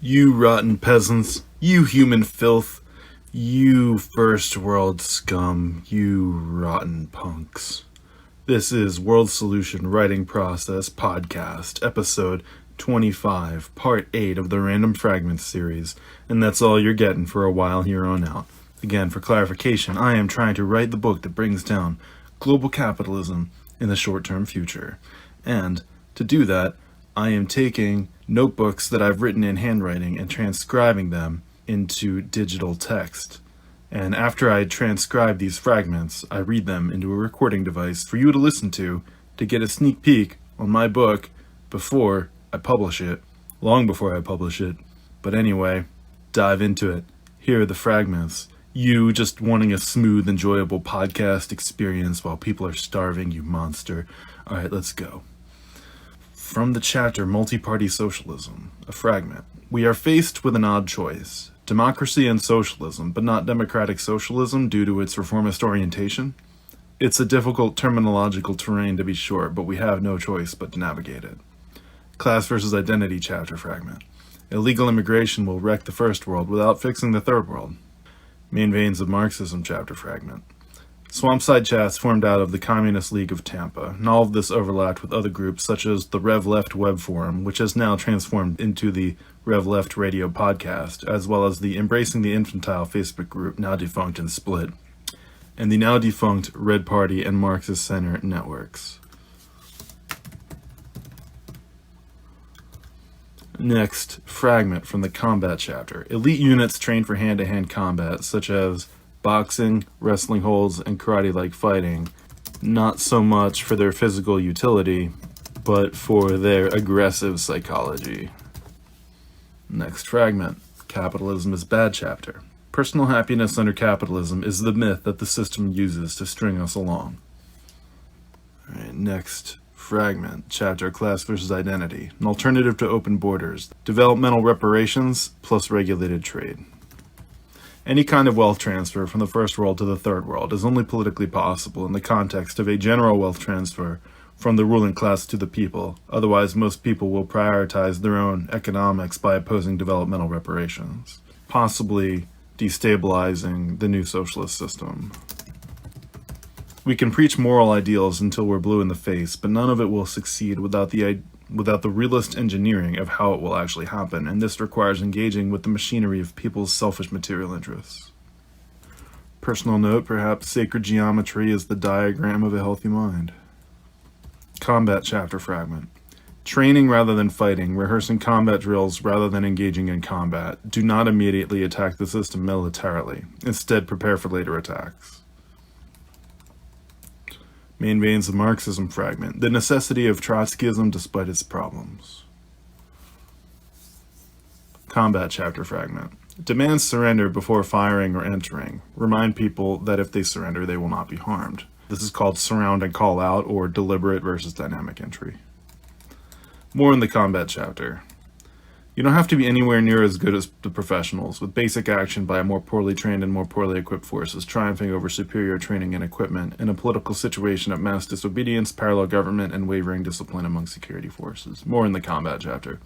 You rotten peasants, you human filth, you first world scum, you rotten punks. This is World Solution Writing Process Podcast, episode 25, part 8 of the Random Fragments series, and that's all you're getting for a while here on out. Again, for clarification, I am trying to write the book that brings down global capitalism in the short-term future. And to do that, I am taking notebooks that I've written in handwriting and transcribing them into digital text. And after I transcribe these fragments, I read them into a recording device for you to listen to get a sneak peek on my book before I publish it, long before I publish it. But anyway, dive into it. Here are the fragments. You just wanting a smooth, enjoyable podcast experience while people are starving, you monster. All right, let's go. From the chapter Multi-Party Socialism, a fragment. We are faced with an odd choice. Democracy and socialism, but not democratic socialism due to its reformist orientation. It's a difficult terminological terrain to be sure, but we have no choice but to navigate it. Class versus identity chapter fragment. Illegal immigration will wreck the first world without fixing the third world. Main veins of Marxism chapter fragment. Swampside chats formed out of the Communist League of Tampa, and all of this overlapped with other groups such as the Rev Left Web Forum, which has now transformed into the Rev Left Radio Podcast, as well as the Embracing the Infantile Facebook group, now defunct and split, and the now defunct Red Party and Marxist Center networks. Next, fragment from the combat chapter. Elite units trained for hand-to-hand combat, such as boxing, wrestling holds, and karate-like fighting, not so much for their physical utility, but for their aggressive psychology. Next fragment, Capitalism is Bad chapter. Personal happiness under capitalism is the myth that the system uses to string us along. All right, next fragment, chapter Class versus Identity, an alternative to open borders, developmental reparations plus regulated trade. Any kind of wealth transfer from the first world to the third world is only politically possible in the context of a general wealth transfer from the ruling class to the people. Otherwise, most people will prioritize their own economics by opposing developmental reparations, possibly destabilizing the new socialist system. We can preach moral ideals until we're blue in the face, but none of it will succeed without the realist engineering of how it will actually happen, and this requires engaging with the machinery of people's selfish material interests. Personal note, perhaps sacred geometry is the diagram of a healthy mind. Combat chapter fragment. Training rather than fighting, rehearsing combat drills rather than engaging in combat. Do not immediately attack the system militarily. Instead, prepare for later attacks. Main veins of Marxism fragment. The necessity of Trotskyism despite its problems. Combat chapter fragment. Demand surrender before firing or entering. Remind people that if they surrender, they will not be harmed. This is called surround and call out, or deliberate versus dynamic entry. More in the combat chapter. You don't have to be anywhere near as good as the professionals, with basic action by a more poorly trained and more poorly equipped forces triumphing over superior training and equipment in a political situation of mass disobedience, parallel government, and wavering discipline among security forces. More in the combat chapter.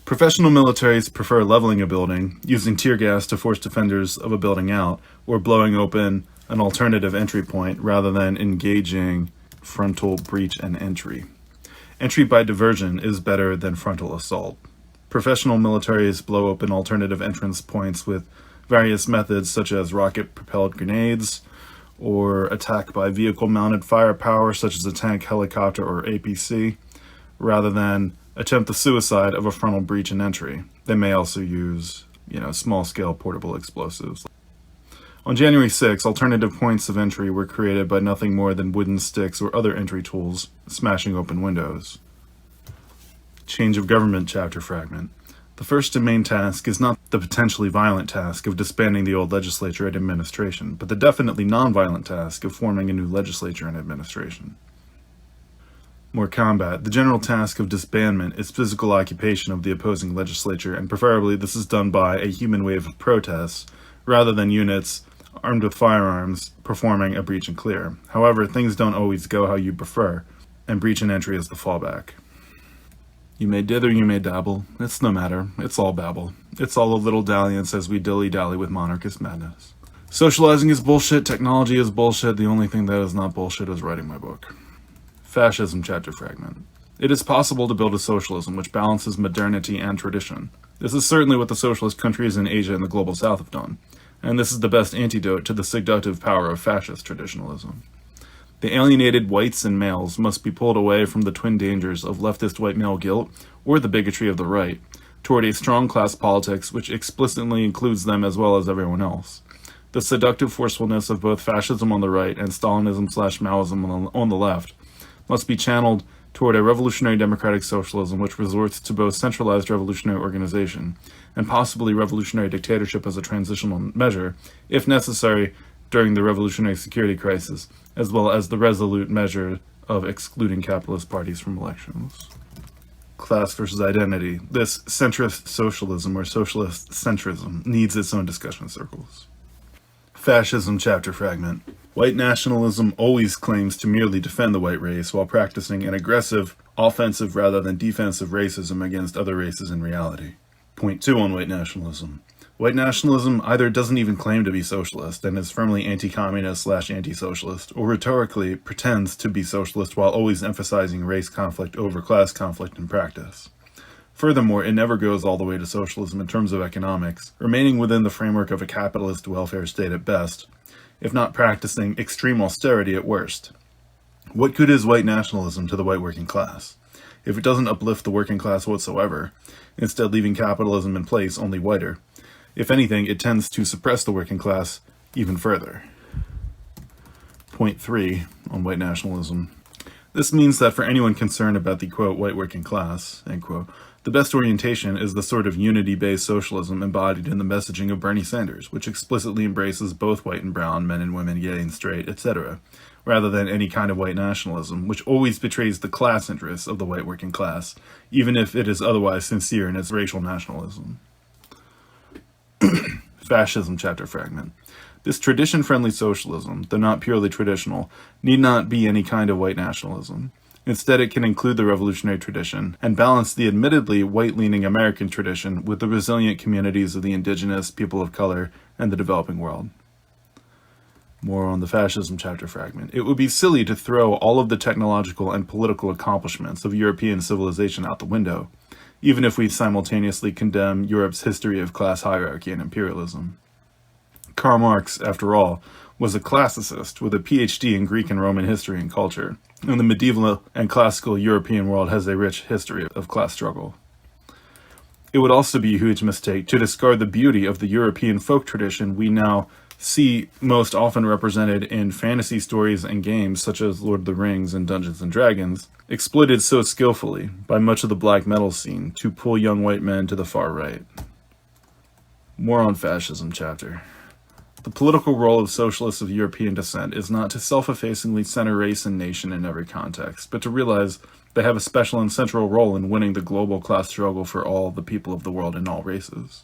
Professional militaries prefer leveling a building, using tear gas to force defenders of a building out, or blowing open an alternative entry point rather than engaging frontal breach and entry. Entry by diversion is better than frontal assault. Professional militaries blow open alternative entrance points with various methods such as rocket-propelled grenades or attack by vehicle-mounted firepower such as a tank, helicopter, or APC, rather than attempt the suicide of a frontal breach and entry. They may also use, small-scale portable explosives. On January 6, alternative points of entry were created by nothing more than wooden sticks or other entry tools, smashing open windows. Change of government chapter fragment. The first and main task is not the potentially violent task of disbanding the old legislature and administration, but the definitely non-violent task of forming a new legislature and administration. More combat. The general task of disbandment is physical occupation of the opposing legislature, and preferably this is done by a human wave of protests, rather than units armed with firearms performing a breach and clear. However, things don't always go how you prefer, and breach and entry is the fallback. You may dither, you may dabble. It's no matter. It's all babble. It's all a little dalliance as we dilly-dally with monarchist madness. Socializing is bullshit. Technology is bullshit. The only thing that is not bullshit is writing my book. Fascism chapter fragment. It is possible to build a socialism which balances modernity and tradition. This is certainly what the socialist countries in Asia and the global south have done, and this is the best antidote to the seductive power of fascist traditionalism. The alienated whites and males must be pulled away from the twin dangers of leftist white male guilt or the bigotry of the right, toward a strong class politics which explicitly includes them as well as everyone else. The seductive forcefulness of both fascism on the right and Stalinism/Maoism on the left must be channeled toward a revolutionary democratic socialism which resorts to both centralized revolutionary organization and possibly revolutionary dictatorship as a transitional measure, if necessary, during the revolutionary security crisis, as well as the resolute measure of excluding capitalist parties from elections. Class versus identity. This centrist socialism or socialist centrism needs its own discussion circles. Fascism chapter fragment. White nationalism always claims to merely defend the white race while practicing an aggressive, offensive rather than defensive racism against other races in reality. Point 2 on white nationalism. White nationalism either doesn't even claim to be socialist and is firmly anti-communist/anti-socialist, or rhetorically pretends to be socialist while always emphasizing race conflict over class conflict in practice. Furthermore, it never goes all the way to socialism in terms of economics, remaining within the framework of a capitalist welfare state at best, if not practicing extreme austerity at worst. What good is white nationalism to the white working class? If it doesn't uplift the working class whatsoever, instead leaving capitalism in place only whiter, if anything, it tends to suppress the working class even further. Point 3 on white nationalism. This means that for anyone concerned about the, quote, white working class, end quote, the best orientation is the sort of unity-based socialism embodied in the messaging of Bernie Sanders, which explicitly embraces both white and brown, men and women, gay and straight, etc., rather than any kind of white nationalism, which always betrays the class interests of the white working class, even if it is otherwise sincere in its racial nationalism. Fascism chapter fragment. This tradition-friendly socialism, though not purely traditional, need not be any kind of white nationalism. Instead, it can include the revolutionary tradition and balance the admittedly white-leaning American tradition with the resilient communities of the indigenous, people of color, and the developing world. More on the fascism chapter fragment. It would be silly to throw all of the technological and political accomplishments of European civilization out the window, even if we simultaneously condemn Europe's history of class hierarchy and imperialism. Karl Marx, after all, was a classicist with a Ph.D. in Greek and Roman history and culture, and the medieval and classical European world has a rich history of class struggle. It would also be a huge mistake to discard the beauty of the European folk tradition we now see most often represented in fantasy stories and games such as Lord of the Rings and Dungeons & Dragons, exploited so skillfully by much of the black metal scene to pull young white men to the far right. More on fascism chapter. The political role of socialists of European descent is not to self-effacingly center race and nation in every context, but to realize they have a special and central role in winning the global class struggle for all the people of the world in all races.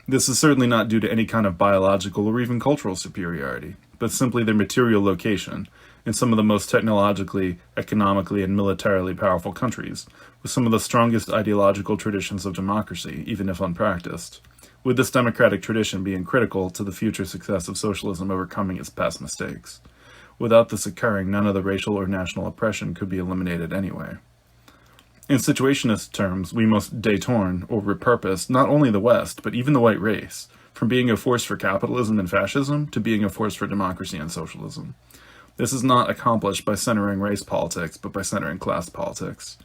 This is certainly not due to any kind of biological or even cultural superiority, but simply their material location in some of the most technologically, economically, and militarily powerful countries, with some of the strongest ideological traditions of democracy, even if unpracticed, with this democratic tradition being critical to the future success of socialism overcoming its past mistakes. Without this occurring, none of the racial or national oppression could be eliminated anyway. In situationist terms, we must détourne or repurpose not only the West, but even the white race, from being a force for capitalism and fascism to being a force for democracy and socialism. This is not accomplished by centering race politics, but by centering class politics.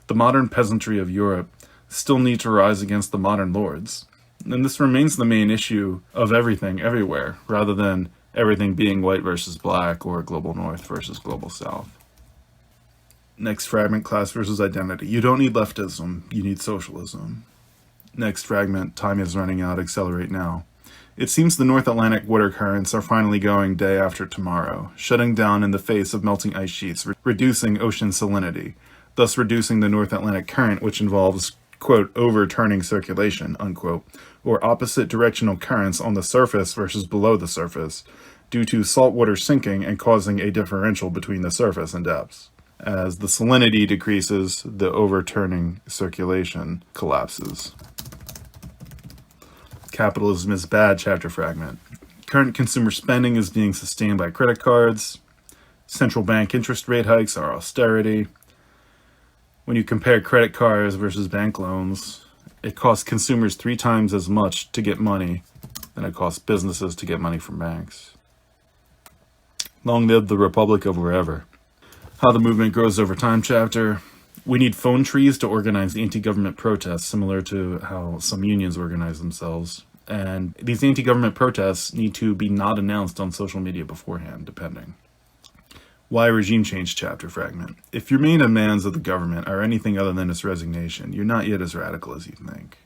The modern peasantry of Europe still need to rise against the modern lords, and this remains the main issue of everything everywhere, rather than everything being white versus black or global north versus global south. Next fragment, class versus identity. You don't need leftism, you need socialism. Next fragment, time is running out, accelerate now. It seems the North Atlantic water currents are finally going day after tomorrow, shutting down in the face of melting ice sheets, reducing ocean salinity, thus reducing the North Atlantic current, which involves, quote, overturning circulation, unquote, or opposite directional currents on the surface versus below the surface, due to salt water sinking and causing a differential between the surface and depths. As the salinity decreases, the overturning circulation collapses. Capitalism is bad, chapter fragment. Current consumer spending is being sustained by credit cards. Central bank interest rate hikes are austerity. When you compare credit cards versus bank loans, it costs consumers 3 times as much to get money than it costs businesses to get money from banks. Long live the Republic of Wherever. How the movement grows over time, chapter. We need phone trees to organize anti-government protests, similar to how some unions organize themselves. And these anti-government protests need to be not announced on social media beforehand, depending. Why regime change, chapter fragment. If your main demands of the government are anything other than its resignation, you're not yet as radical as you think.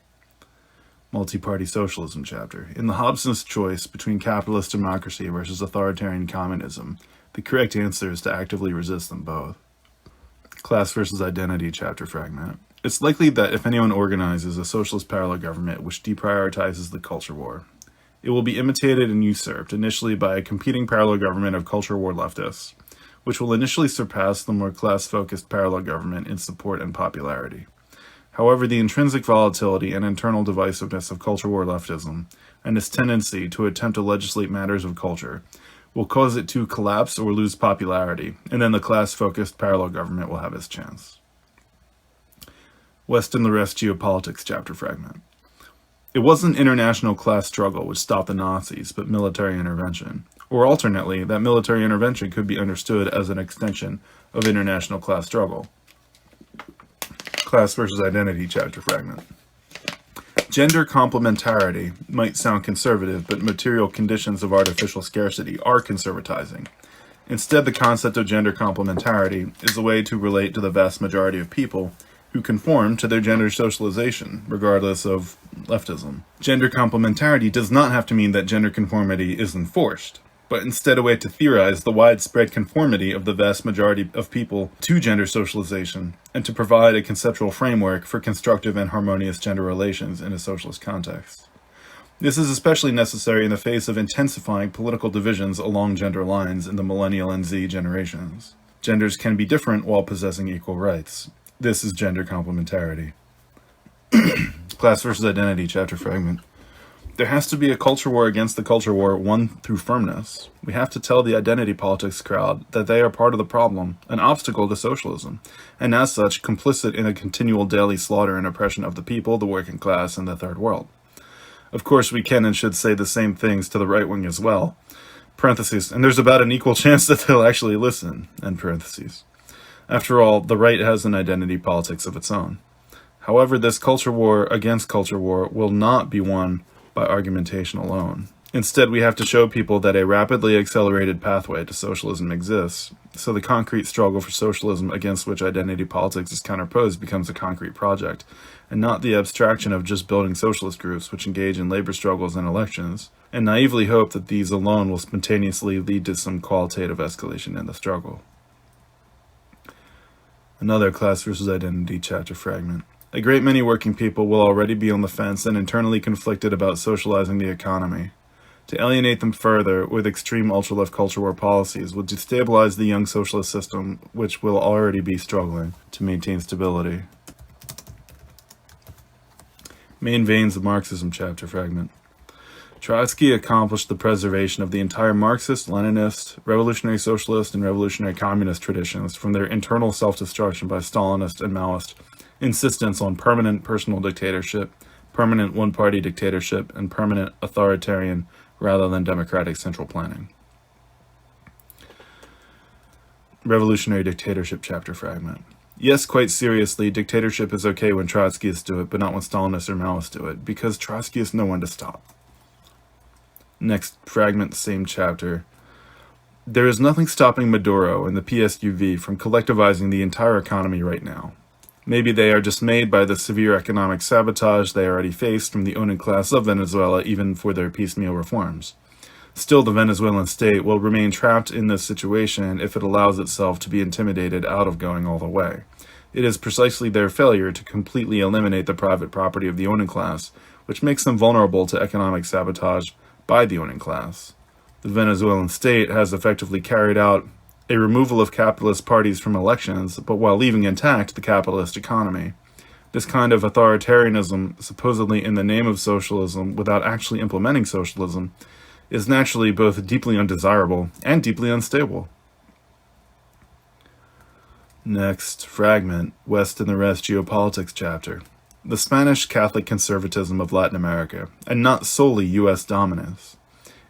Multi-party socialism, chapter. In the Hobson's choice between capitalist democracy versus authoritarian communism, the correct answer is to actively resist them both. Class versus identity, chapter fragment. It's likely that if anyone organizes a socialist parallel government which deprioritizes the culture war, it will be imitated and usurped initially by a competing parallel government of culture war leftists, which will initially surpass the more class-focused parallel government in support and popularity. However, the intrinsic volatility and internal divisiveness of culture war leftism, and its tendency to attempt to legislate matters of culture, will cause it to collapse or lose popularity, and then the class-focused parallel government will have its chance. West and the Rest geopolitics, chapter fragment. It wasn't international class struggle which stopped the Nazis, but military intervention. Or alternately, that military intervention could be understood as an extension of international class struggle. Class versus identity, chapter fragment. Gender complementarity might sound conservative, but material conditions of artificial scarcity are conservatizing. Instead, the concept of gender complementarity is a way to relate to the vast majority of people who conform to their gender socialization, regardless of leftism. Gender complementarity does not have to mean that gender conformity is enforced, but instead a way to theorize the widespread conformity of the vast majority of people to gender socialization, and to provide a conceptual framework for constructive and harmonious gender relations in a socialist context. This is especially necessary in the face of intensifying political divisions along gender lines in the millennial and Z generations. Genders can be different while possessing equal rights. This is gender complementarity. Class versus identity, chapter fragment. There has to be a culture war against the culture war won through firmness. We have to tell the identity politics crowd that they are part of the problem, an obstacle to socialism, and as such, complicit in a continual daily slaughter and oppression of the people, the working class, and the third world. Of course, we can and should say the same things to the right wing as well. Parentheses, and there's about an equal chance that they'll actually listen, end parentheses. After all, the right has an identity politics of its own. However, this culture war against culture war will not be won by argumentation alone. Instead, we have to show people that a rapidly accelerated pathway to socialism exists, so the concrete struggle for socialism against which identity politics is counterposed becomes a concrete project, and not the abstraction of just building socialist groups which engage in labor struggles and elections, and naively hope that these alone will spontaneously lead to some qualitative escalation in the struggle. Another class versus identity chapter fragment. A great many working people will already be on the fence and internally conflicted about socializing the economy. To alienate them further with extreme ultra-left culture war policies will destabilize the young socialist system, which will already be struggling to maintain stability. Main veins of Marxism chapter fragment. Trotsky accomplished the preservation of the entire Marxist, Leninist, revolutionary socialist, and revolutionary communist traditions from their internal self-destruction by Stalinist and Maoist insistence on permanent personal dictatorship, permanent one-party dictatorship, and permanent authoritarian rather than democratic central planning. Revolutionary dictatorship chapter fragment. Yes, quite seriously, dictatorship is okay when Trotskyists do it, but not when Stalinists or Maoists do it, because Trotskyists know when to stop. Next fragment, same chapter. There is nothing stopping Maduro and the PSUV from collectivizing the entire economy right now. Maybe they are dismayed by the severe economic sabotage they already faced from the owning class of Venezuela, even for their piecemeal reforms. Still, the Venezuelan state will remain trapped in this situation if it allows itself to be intimidated out of going all the way. It is precisely their failure to completely eliminate the private property of the owning class, which makes them vulnerable to economic sabotage by the owning class. The Venezuelan state has effectively carried out a removal of capitalist parties from elections, but while leaving intact the capitalist economy. This kind of authoritarianism, supposedly in the name of socialism without actually implementing socialism, is naturally both deeply undesirable and deeply unstable. Next, Fragment, West and the Rest Geopolitics chapter. The Spanish Catholic conservatism of Latin America, and not solely U.S. dominance,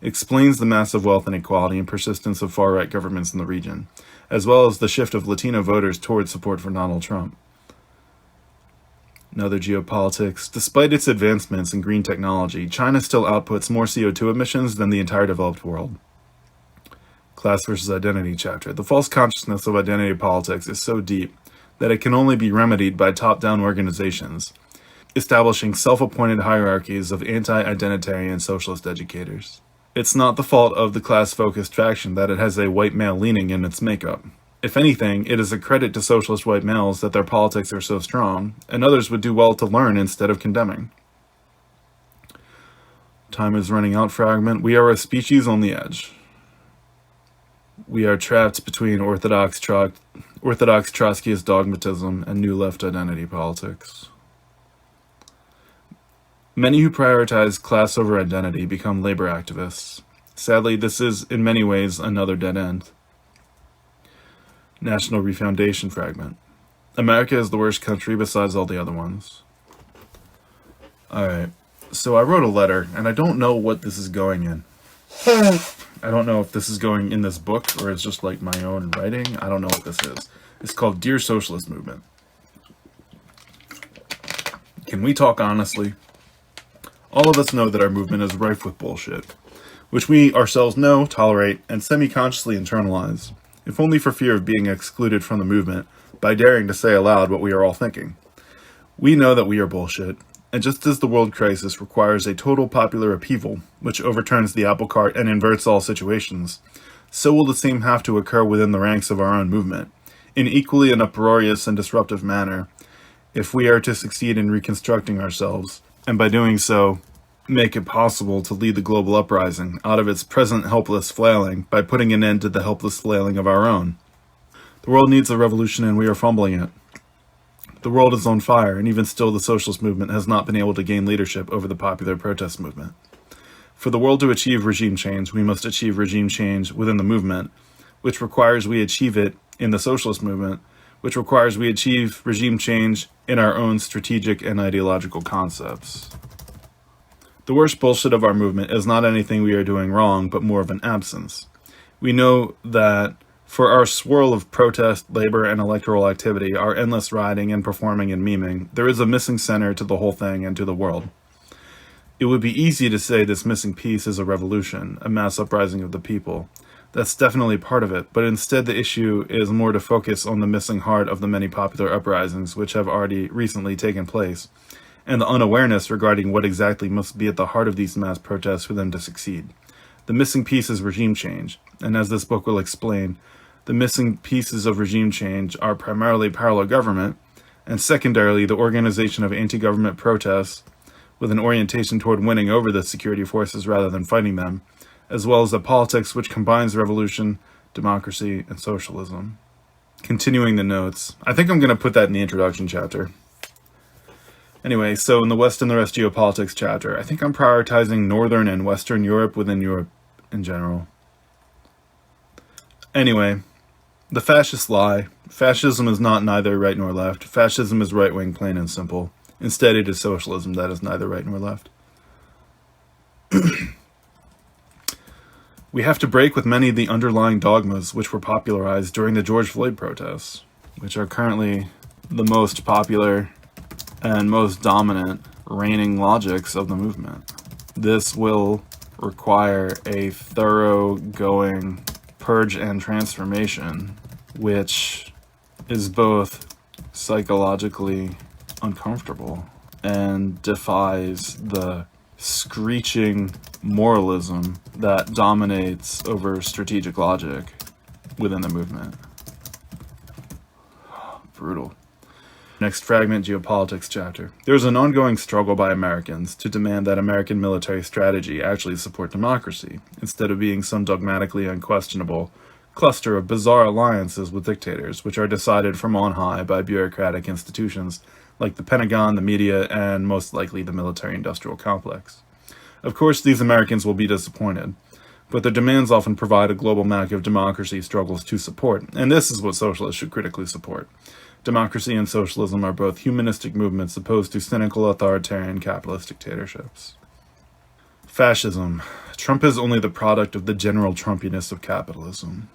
explains the massive wealth inequality and persistence of far-right governments in the region, as well as the shift of Latino voters towards support for Donald Trump. Another geopolitics. Despite its advancements in green technology, China still outputs more CO2 emissions than the entire developed world. Class versus Identity chapter. The false consciousness of identity politics is so deep that it can only be remedied by top-down organizations, establishing self-appointed hierarchies of anti-identitarian socialist educators. It's not the fault of the class-focused faction that it has a white male leaning in its makeup. If anything, it is a credit to socialist white males that their politics are so strong, and others would do well to learn instead of condemning. Time is running out, Fragment. We are a species on the edge. We are trapped between orthodox Trotskyist dogmatism and new left identity politics. Many who prioritize class over identity become labor activists. Sadly, this is, in many ways, another dead end. National Refoundation Fragment. America is the worst country besides all the other ones. Alright, so I wrote a letter, and I don't know what this is going in. I don't know if this is going in this book, or it's just like my own writing. I don't know what this is. It's called Dear Socialist Movement. Can we talk honestly? All of us know that our movement is rife with bullshit, which we ourselves know, tolerate, and semi-consciously internalize, if only for fear of being excluded from the movement by daring to say aloud what we are all thinking. We know that we are bullshit, and just as the world crisis requires a total popular upheaval, which overturns the apple cart and inverts all situations, so will the same have to occur within the ranks of our own movement, in equally an uproarious and disruptive manner, if we are to succeed in reconstructing ourselves, and by doing so, make it possible to lead the global uprising out of its present helpless flailing by putting an end to the helpless flailing of our own. The world needs a revolution and we are fumbling it. The world is on fire, and even still the socialist movement has not been able to gain leadership over the popular protest movement. For the world to achieve regime change, we must achieve regime change within the movement, which requires we achieve it in the socialist movement, which requires we achieve regime change in our own strategic and ideological concepts. The worst bullshit of our movement is not anything we are doing wrong, but more of an absence. We know that for our swirl of protest, labor, and electoral activity, our endless rioting and performing and memeing, there is a missing center to the whole thing and to the world. It would be easy to say this missing piece is a revolution, a mass uprising of the people. That's definitely part of it, but instead the issue is more to focus on the missing heart of the many popular uprisings which have already recently taken place, and the unawareness regarding what exactly must be at the heart of these mass protests for them to succeed. The missing piece is regime change, and as this book will explain, the missing pieces of regime change are primarily parallel government, and secondarily the organization of anti-government protests with an orientation toward winning over the security forces rather than fighting them, as well as a politics which combines revolution, democracy, and socialism. Continuing the notes. I think I'm going to put that in the introduction chapter. Anyway, so in the West and the Rest Geopolitics chapter, I think I'm prioritizing Northern and Western Europe within Europe in general. Anyway, the fascists lie. Fascism is not neither right nor left. Fascism is right-wing, plain and simple. Instead, it is socialism that is neither right nor left. We have to break with many of the underlying dogmas which were popularized during the George Floyd protests, which are currently the most popular and most dominant reigning logics of the movement. This will require a thoroughgoing purge and transformation, which is both psychologically uncomfortable and defies the screeching moralism that dominates over strategic logic within the movement. Brutal. Next fragment, geopolitics chapter. There is an ongoing struggle by Americans to demand that American military strategy actually support democracy, instead of being some dogmatically unquestionable cluster of bizarre alliances with dictators, which are decided from on high by bureaucratic institutions like the Pentagon, the media, and most likely the military-industrial complex. Of course, these Americans will be disappointed, but their demands often provide a global map of democracy struggles to support, and this is what socialists should critically support. Democracy and socialism are both humanistic movements opposed to cynical authoritarian capitalist dictatorships. Fascism. Trump is only the product of the general Trumpiness of capitalism.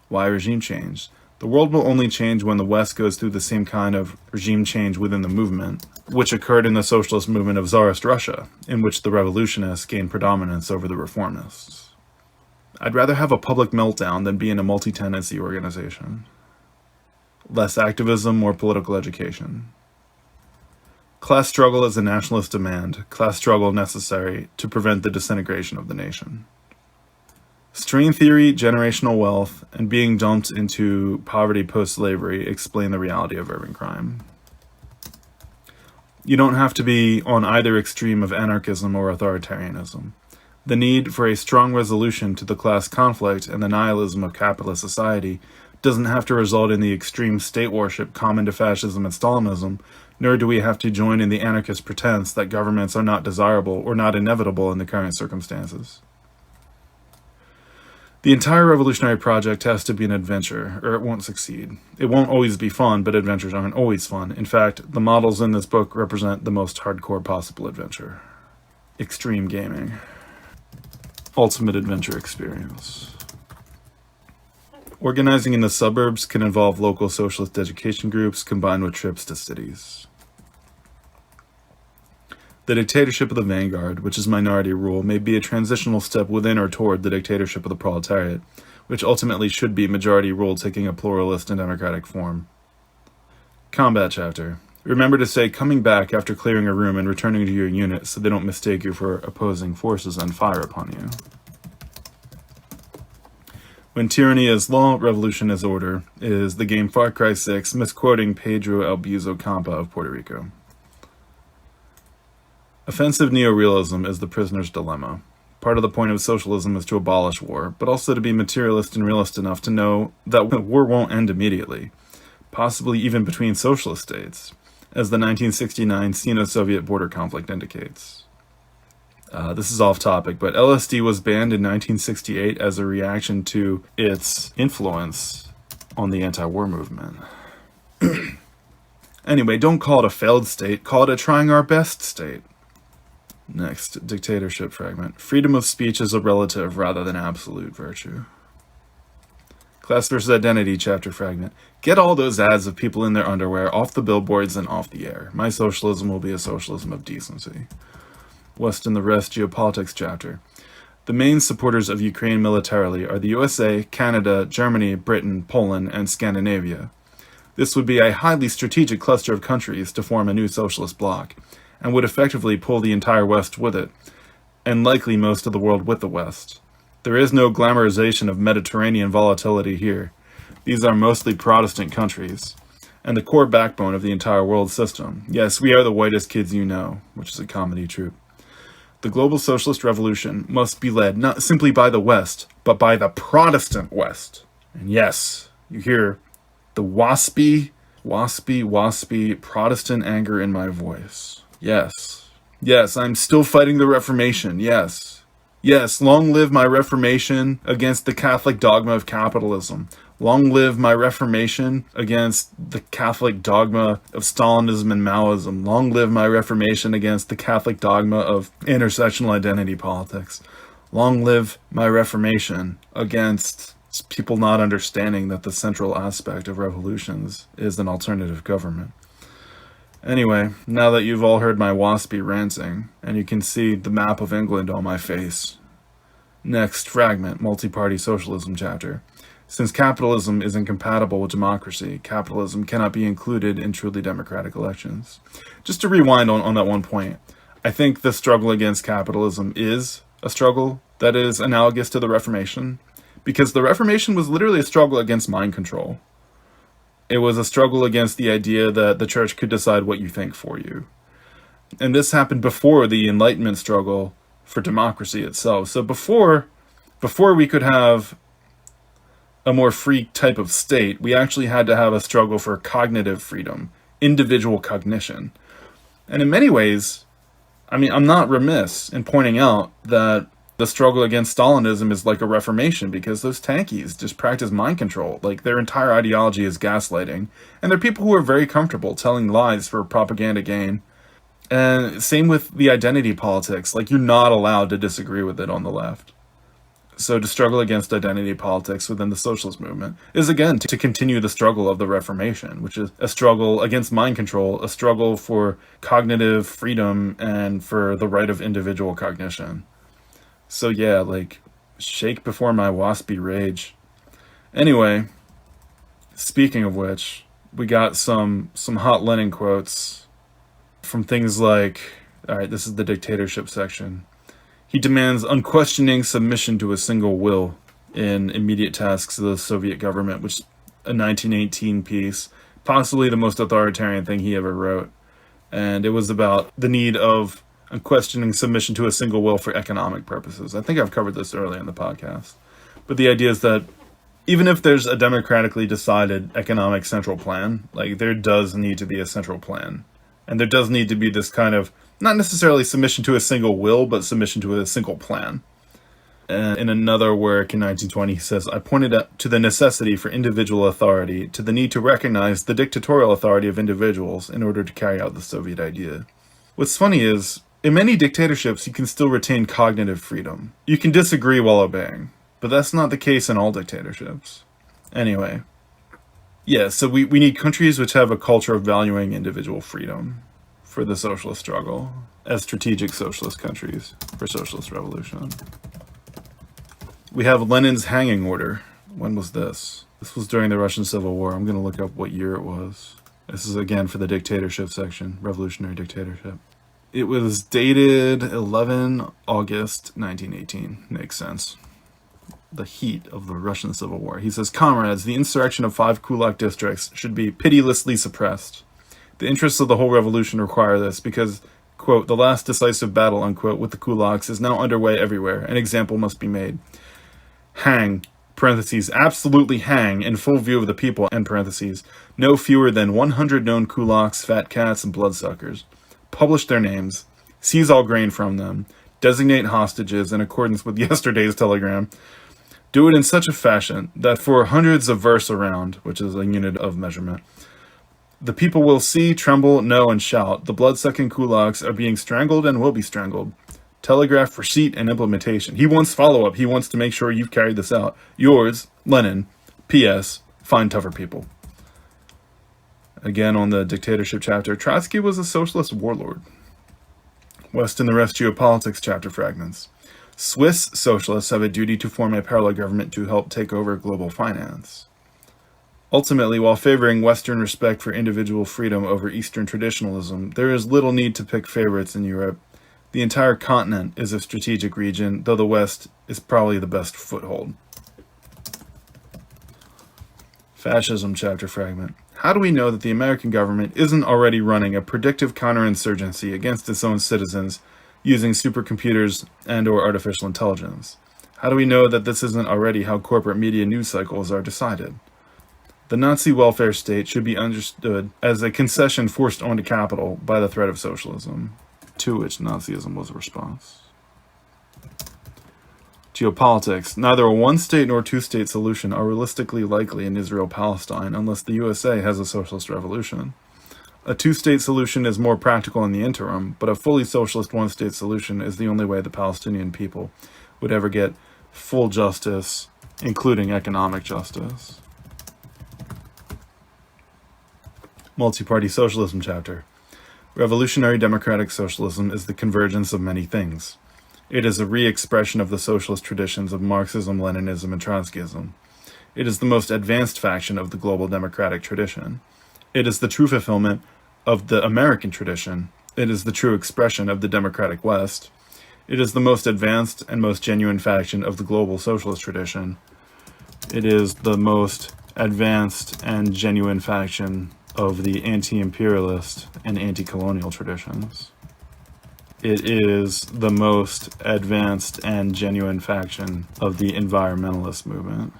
Why regime change? The world will only change when the West goes through the same kind of regime change within the movement, which occurred in the socialist movement of Tsarist Russia, in which the revolutionists gained predominance over the reformists. I'd rather have a public meltdown than be in a multi-tenancy organization. Less activism, more political education. Class struggle is a nationalist demand, class struggle necessary to prevent the disintegration of the nation. Strain theory, generational wealth, and being dumped into poverty post-slavery explain the reality of urban crime. You don't have to be on either extreme of anarchism or authoritarianism. The need for a strong resolution to the class conflict and the nihilism of capitalist society doesn't have to result in the extreme state worship common to fascism and Stalinism, nor do we have to join in the anarchist pretense that governments are not desirable or not inevitable in the current circumstances. The entire revolutionary project has to be an adventure, or it won't succeed. It won't always be fun, but adventures aren't always fun. In fact, the models in this book represent the most hardcore possible adventure. Extreme gaming. Ultimate adventure experience. Organizing in the suburbs can involve local socialist education groups combined with trips to cities. The dictatorship of the vanguard, which is minority rule, may be a transitional step within or toward the dictatorship of the proletariat, which ultimately should be majority rule taking a pluralist and democratic form. Combat chapter. Remember to say coming back after clearing a room and returning to your unit so they don't mistake you for opposing forces and fire upon you. When tyranny is law, revolution is order, is the game Far Cry 6, misquoting Pedro Albizu Campa of Puerto Rico. Offensive neorealism is the prisoner's dilemma. Part of the point of socialism is to abolish war, but also to be materialist and realist enough to know that war won't end immediately, possibly even between socialist states, as the 1969 Sino-Soviet border conflict indicates. This is off topic, but LSD was banned in 1968 as a reaction to its influence on the anti-war movement. Anyway, don't call it a failed state, call it a trying our best state. Next, dictatorship fragment. Freedom of speech is a relative rather than absolute virtue. Class versus Identity chapter fragment. Get all those ads of people in their underwear off the billboards and off the air. My socialism will be a socialism of decency. West and the Rest geopolitics chapter. The main supporters of Ukraine militarily are the USA, Canada, Germany, Britain, Poland, and Scandinavia. This would be a highly strategic cluster of countries to form a new socialist bloc, and would effectively pull the entire West with it, and likely most of the world with the West. There is no glamorization of Mediterranean volatility here. These are mostly Protestant countries, and the core backbone of the entire world system. Yes, we are the whitest kids you know, which is a comedy troupe. The global socialist revolution must be led not simply by the West, but by the Protestant West. And yes, you hear the waspy Protestant anger in my voice. Yes, I'm still fighting the Reformation, yes. Yes, long live my Reformation against the Catholic dogma of capitalism. Long live my Reformation against the Catholic dogma of Stalinism and Maoism. Long live my Reformation against the Catholic dogma of intersectional identity politics. Long live my Reformation against people not understanding that the central aspect of revolutions is an alternative government. Anyway, now that you've all heard my waspy ranting, and you can see the map of England on my face. Next, fragment, multi-party socialism chapter. Since capitalism is incompatible with democracy, capitalism cannot be included in truly democratic elections. Just to rewind on that one point, I think the struggle against capitalism is a struggle that is analogous to the Reformation, because the Reformation was literally a struggle against mind control. It was a struggle against the idea that the church could decide what you think for you. And this happened before the Enlightenment struggle for democracy itself. So before we could have a more free type of state, we actually had to have a struggle for cognitive freedom, individual cognition. And in many ways, I mean, I'm not remiss in pointing out that the struggle against Stalinism is like a reformation, because those tankies just practice mind control. Like, their entire ideology is gaslighting. And they're people who are very comfortable telling lies for propaganda gain. And same with the identity politics. Like, you're not allowed to disagree with it on the left. So to struggle against identity politics within the socialist movement is, again, to continue the struggle of the Reformation, which is a struggle against mind control, a struggle for cognitive freedom, and for the right of individual cognition. So yeah, like, shake before my waspy rage. Anyway, speaking of which, we got some hot Lenin quotes from things like, alright, this is the dictatorship section. He demands unquestioning submission to a single will in Immediate Tasks of the Soviet Government, which is a 1918 piece, possibly the most authoritarian thing he ever wrote. And it was about the need of unquestioning submission to a single will for economic purposes. I think I've covered this earlier in the podcast. But the idea is that even if there's a democratically decided economic central plan, like, there does need to be a central plan. And there does need to be this kind of, not necessarily submission to a single will, but submission to a single plan. And in another work in 1920, he says, I pointed out to the necessity for individual authority, to the need to recognize the dictatorial authority of individuals in order to carry out the Soviet idea. What's funny is, in many dictatorships, you can still retain cognitive freedom. You can disagree while obeying, but that's not the case in all dictatorships. Anyway. Yeah, so we need countries which have a culture of valuing individual freedom for the socialist struggle as strategic socialist countries for socialist revolution. We have Lenin's hanging order. When was this? This was during the Russian Civil War. I'm going to look up what year it was. This is again for the dictatorship section, revolutionary dictatorship. It was dated 11 August 1918. Makes sense. The heat of the Russian Civil War. He says, comrades, the insurrection of 5 kulak districts should be pitilessly suppressed. The interests of the whole revolution require this because, quote, the last decisive battle, unquote, with the kulaks is now underway everywhere. An example must be made. Hang, parentheses, absolutely hang, in full view of the people, end parentheses, no fewer than 100 known kulaks, fat cats, and bloodsuckers. Publish their names. Seize all grain from them. Designate hostages in accordance with yesterday's telegram. Do it in such a fashion that for hundreds of versts around, which is a unit of measurement, the people will see, tremble, know, and shout, the blood-sucking kulaks are being strangled and will be strangled. Telegraph receipt and implementation. He wants follow-up. He wants to make sure you've carried this out. Yours, Lenin. P.S. Find tougher people. Again, on the dictatorship chapter, Trotsky was a socialist warlord. West and the Rest Geopolitics chapter fragments. Swiss socialists have a duty to form a parallel government to help take over global finance. Ultimately, while favoring Western respect for individual freedom over Eastern traditionalism, there is little need to pick favorites in Europe. The entire continent is a strategic region, though the West is probably the best foothold. Fascism chapter fragment. How do we know that the American government isn't already running a predictive counterinsurgency against its own citizens using supercomputers and/or artificial intelligence? How do we know that this isn't already how corporate media news cycles are decided? The Nazi welfare state should be understood as a concession forced onto capital by the threat of socialism, to which Nazism was a response. Geopolitics. Neither a one-state nor two-state solution are realistically likely in Israel-Palestine unless the USA has a socialist revolution. A two-state solution is more practical in the interim, but a fully socialist one-state solution is the only way the Palestinian people would ever get full justice, including economic justice. Multi-party socialism chapter. Revolutionary democratic socialism is the convergence of many things. It is a re-expression of the socialist traditions of Marxism, Leninism, and Trotskyism. It is the most advanced faction of the global democratic tradition. It is the true fulfillment of the American tradition. It is the true expression of the democratic West. It is the most advanced and most genuine faction of the global socialist tradition. It is the most advanced and genuine faction of the anti-imperialist and anti-colonial traditions. It is the most advanced and genuine faction of the environmentalist movement.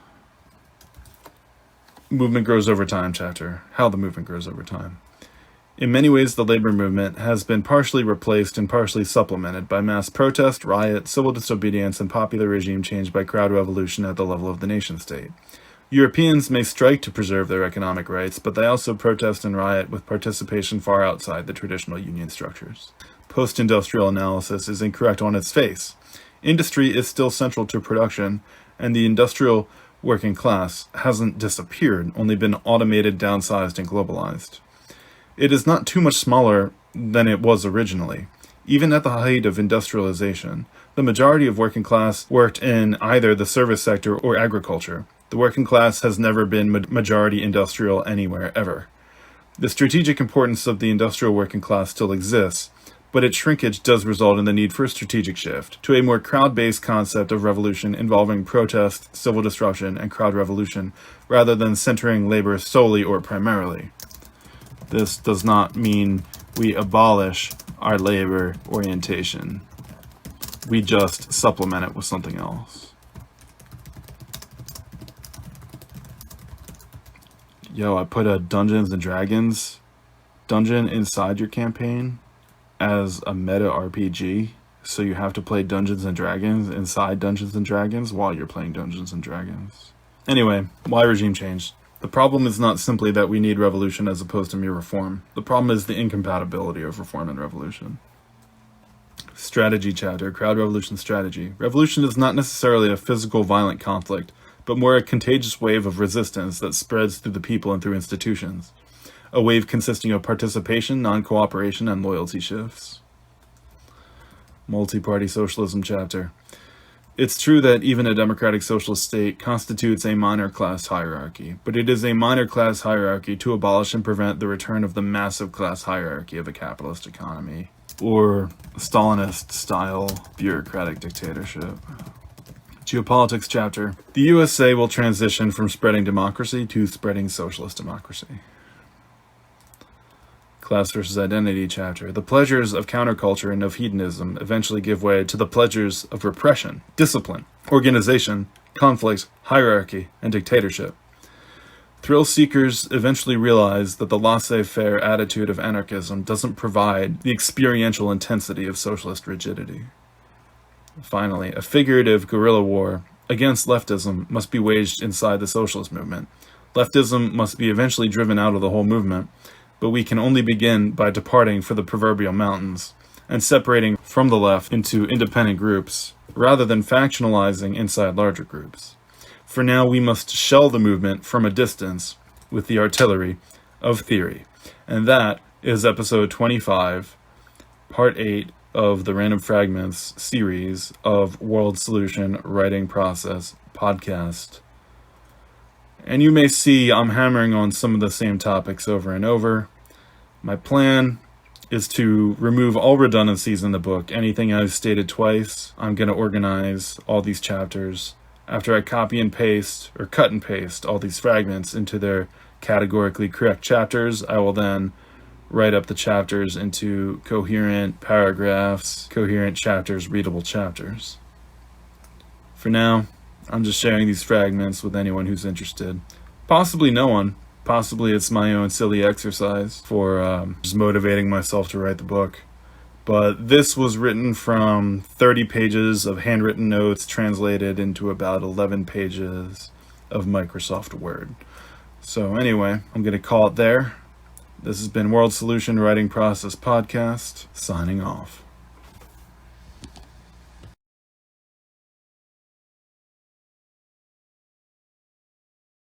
Movement Grows Over Time chapter, how the movement grows over time. In many ways, the labor movement has been partially replaced and partially supplemented by mass protest, riot, civil disobedience, and popular regime change by crowd revolution at the level of the nation-state. Europeans may strike to preserve their economic rights, but they also protest and riot with participation far outside the traditional union structures. Post-industrial analysis is incorrect on its face. Industry is still central to production, and the industrial working class hasn't disappeared, only been automated, downsized, and globalized. It is not too much smaller than it was originally. Even at the height of industrialization, the majority of working class worked in either the service sector or agriculture. The working class has never been majority industrial anywhere ever. The strategic importance of the industrial working class still exists, but its shrinkage does result in the need for a strategic shift to a more crowd-based concept of revolution involving protest, civil disruption, and crowd revolution, rather than centering labor solely or primarily. This does not mean we abolish our labor orientation. We just supplement it with something else. Yo, I put a Dungeons and Dragons dungeon inside your campaign as a meta RPG, so you have to play Dungeons and Dragons inside Dungeons and Dragons while you're playing Dungeons and Dragons. Anyway, why regime change? The problem is not simply that we need revolution as opposed to mere reform. The problem is the incompatibility of reform and revolution. Strategy chapter, crowd revolution strategy. Revolution is not necessarily a physical violent conflict, but more a contagious wave of resistance that spreads through the people and through institutions. A wave consisting of participation, non-cooperation, and loyalty shifts. Multi-party socialism chapter. It's true that even a democratic socialist state constitutes a minor class hierarchy, but it is a minor class hierarchy to abolish and prevent the return of the massive class hierarchy of a capitalist economy, or Stalinist-style bureaucratic dictatorship. Geopolitics chapter. The USA will transition from spreading democracy to spreading socialist democracy. Class versus Identity chapter. The pleasures of counterculture and of hedonism eventually give way to the pleasures of repression, discipline, organization, conflict, hierarchy, and dictatorship. Thrill seekers eventually realize that the laissez-faire attitude of anarchism doesn't provide the experiential intensity of socialist rigidity. Finally, a figurative guerrilla war against leftism must be waged inside the socialist movement. Leftism must be eventually driven out of the whole movement, but we can only begin by departing for the proverbial mountains and separating from the left into independent groups, rather than factionalizing inside larger groups. For now, we must shell the movement from a distance with the artillery of theory. And that is episode 25, part 8 of the Random Fragments series of World Solution Writing Process podcast. And you may see I'm hammering on some of the same topics over and over. My plan is to remove all redundancies in the book. Anything I've stated twice, I'm going to organize all these chapters. After I copy and paste, or cut and paste, all these fragments into their categorically correct chapters, I will then write up the chapters into coherent paragraphs, coherent chapters, readable chapters. For now, I'm just sharing these fragments with anyone who's interested. Possibly no one. Possibly it's my own silly exercise for just motivating myself to write the book. But this was written from 30 pages of handwritten notes translated into about 11 pages of Microsoft Word. So anyway, I'm going to call it there. This has been World Solution Writing Process Podcast, signing off.